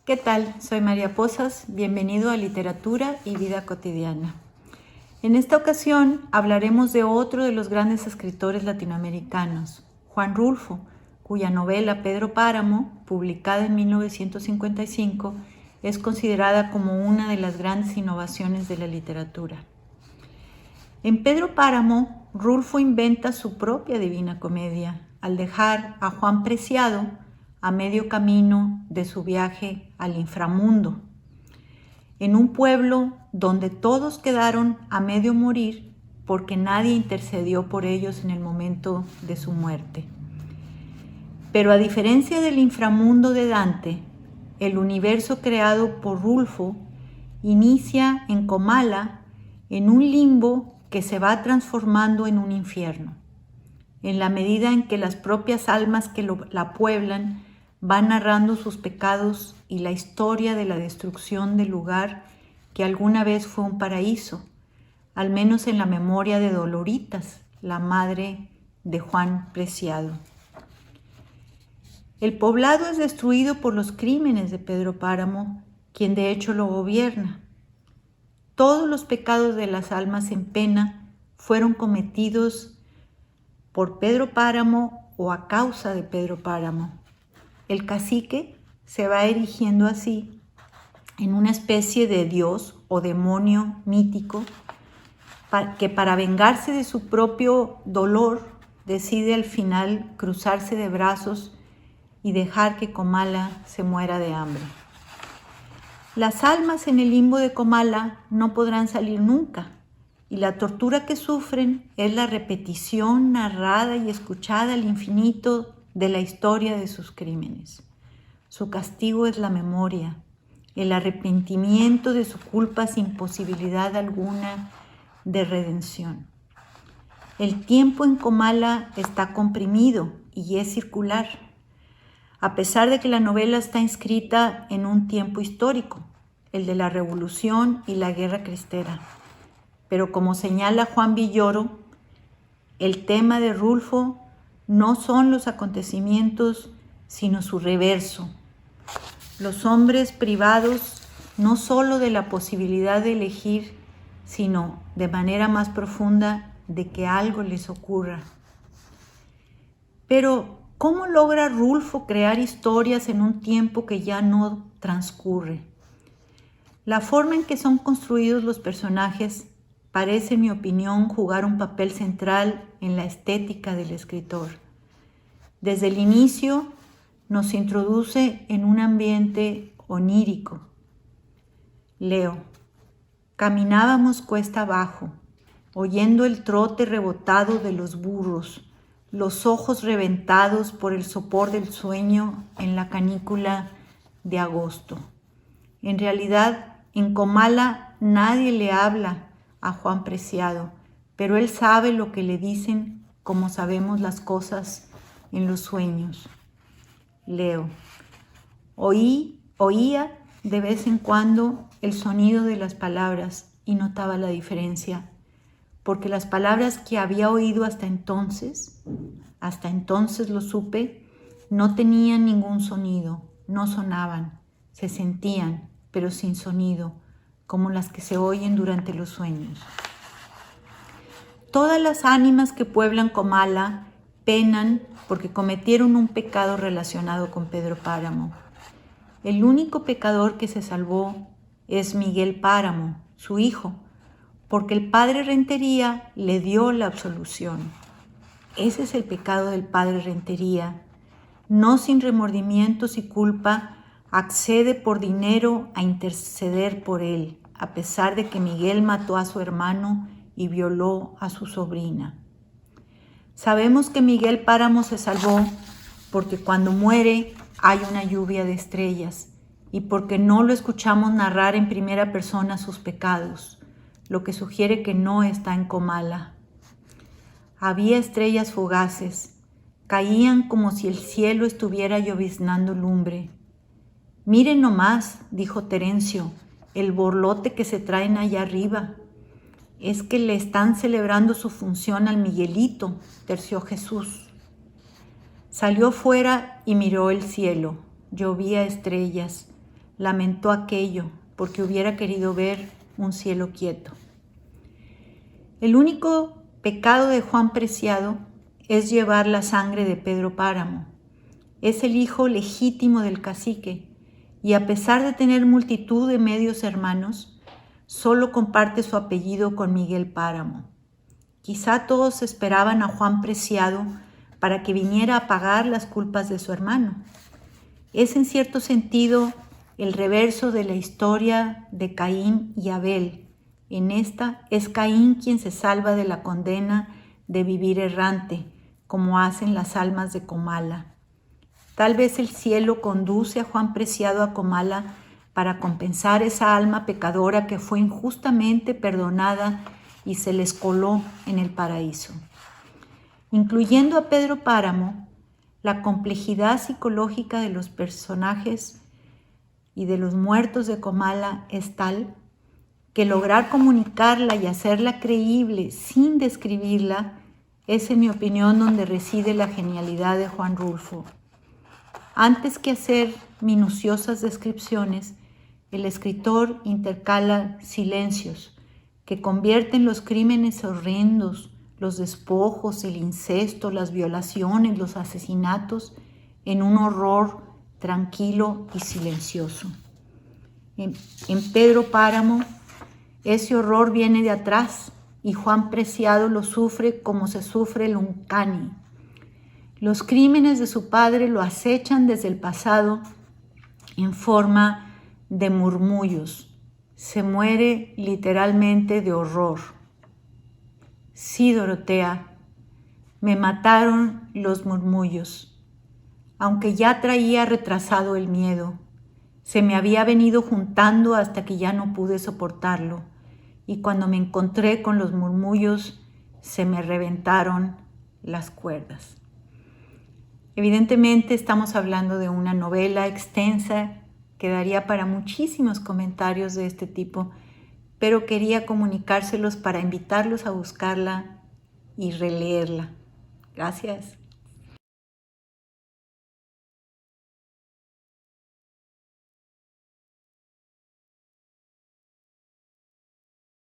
¿Qué tal? Soy María Pozas, bienvenido a Literatura y Vida Cotidiana. En esta ocasión hablaremos de otro de los grandes escritores latinoamericanos, Juan Rulfo, cuya novela Pedro Páramo, publicada en 1955, es considerada como una de las grandes innovaciones de la literatura. En Pedro Páramo, Rulfo inventa su propia Divina Comedia, al dejar a Juan Preciado a medio camino de su viaje al inframundo, en un pueblo donde todos quedaron a medio morir porque nadie intercedió por ellos en el momento de su muerte. Pero a diferencia del inframundo de Dante, el universo creado por Rulfo inicia en Comala, en un limbo que se va transformando en un infierno, en la medida en que las propias almas que la pueblan van narrando sus pecados y la historia de la destrucción del lugar que alguna vez fue un paraíso, al menos en la memoria de Doloritas, la madre de Juan Preciado. El poblado es destruido por los crímenes de Pedro Páramo, quien de hecho lo gobierna. Todos los pecados de las almas en pena fueron cometidos por Pedro Páramo o a causa de Pedro Páramo. El cacique se va erigiendo así en una especie de dios o demonio mítico que para vengarse de su propio dolor decide al final cruzarse de brazos y dejar que Comala se muera de hambre. Las almas en el limbo de Comala no podrán salir nunca, y la tortura que sufren es la repetición narrada y escuchada al infinito de la historia de sus crímenes. Su castigo es la memoria, el arrepentimiento de su culpa sin posibilidad alguna de redención. El tiempo en Comala está comprimido y es circular, a pesar de que la novela está inscrita en un tiempo histórico, el de la Revolución y la Guerra Cristera. Pero como señala Juan Villoro, el tema de Rulfo no son los acontecimientos, sino su reverso. Los hombres privados no solo de la posibilidad de elegir, sino de manera más profunda de que algo les ocurra. Pero, ¿cómo logra Rulfo crear historias en un tiempo que ya no transcurre? La forma en que son construidos los personajes parece, en mi opinión, jugar un papel central en la estética del escritor. Desde el inicio nos introduce en un ambiente onírico. Leo: caminábamos cuesta abajo, oyendo el trote rebotado de los burros, los ojos reventados por el sopor del sueño en la canícula de agosto. En realidad, en Comala nadie le habla a Juan Preciado, pero él sabe lo que le dicen como sabemos las cosas en los sueños. Leo: oía de vez en cuando el sonido de las palabras y notaba la diferencia, porque las palabras que había oído hasta entonces lo supe, no tenían ningún sonido, no sonaban, se sentían, pero sin sonido, como las que se oyen durante los sueños. Todas las ánimas que pueblan Comala penan porque cometieron un pecado relacionado con Pedro Páramo. El único pecador que se salvó es Miguel Páramo, su hijo, porque el padre Rentería le dio la absolución. Ese es el pecado del padre Rentería. No sin remordimientos y culpa, accede por dinero a interceder por él, a pesar de que Miguel mató a su hermano y violó a su sobrina. Sabemos que Miguel Páramo se salvó porque cuando muere hay una lluvia de estrellas y porque no lo escuchamos narrar en primera persona sus pecados, lo que sugiere que no está en Comala. Había estrellas fugaces, caían como si el cielo estuviera lloviznando lumbre. Miren nomás, dijo Terencio, el borlote que se traen allá arriba. Es que le están celebrando su función al Miguelito, terció Jesús. Salió fuera y miró el cielo. Llovía estrellas. Lamentó aquello, porque hubiera querido ver un cielo quieto. El único pecado de Juan Preciado es llevar la sangre de Pedro Páramo. Es el hijo legítimo del cacique y a pesar de tener multitud de medios hermanos, solo comparte su apellido con Miguel Páramo. Quizá todos esperaban a Juan Preciado para que viniera a pagar las culpas de su hermano. Es en cierto sentido el reverso de la historia de Caín y Abel. En esta es Caín quien se salva de la condena de vivir errante, como hacen las almas de Comala. Tal vez el cielo conduce a Juan Preciado a Comala para compensar esa alma pecadora que fue injustamente perdonada y se les coló en el paraíso. Incluyendo a Pedro Páramo, la complejidad psicológica de los personajes y de los muertos de Comala es tal que lograr comunicarla y hacerla creíble sin describirla es, en mi opinión, donde reside la genialidad de Juan Rulfo. Antes que hacer minuciosas descripciones, el escritor intercala silencios que convierten los crímenes horrendos, los despojos, el incesto, las violaciones, los asesinatos, en un horror tranquilo y silencioso. En Pedro Páramo, ese horror viene de atrás y Juan Preciado lo sufre como se sufre el Uncani. Los crímenes de su padre lo acechan desde el pasado en forma de murmullos. Se muere literalmente de horror. Sí, Dorotea, me mataron los murmullos. Aunque ya traía retrasado el miedo, se me había venido juntando hasta que ya no pude soportarlo. Y cuando me encontré con los murmullos, se me reventaron las cuerdas. Evidentemente estamos hablando de una novela extensa que daría para muchísimos comentarios de este tipo, pero quería comunicárselos para invitarlos a buscarla y releerla. Gracias.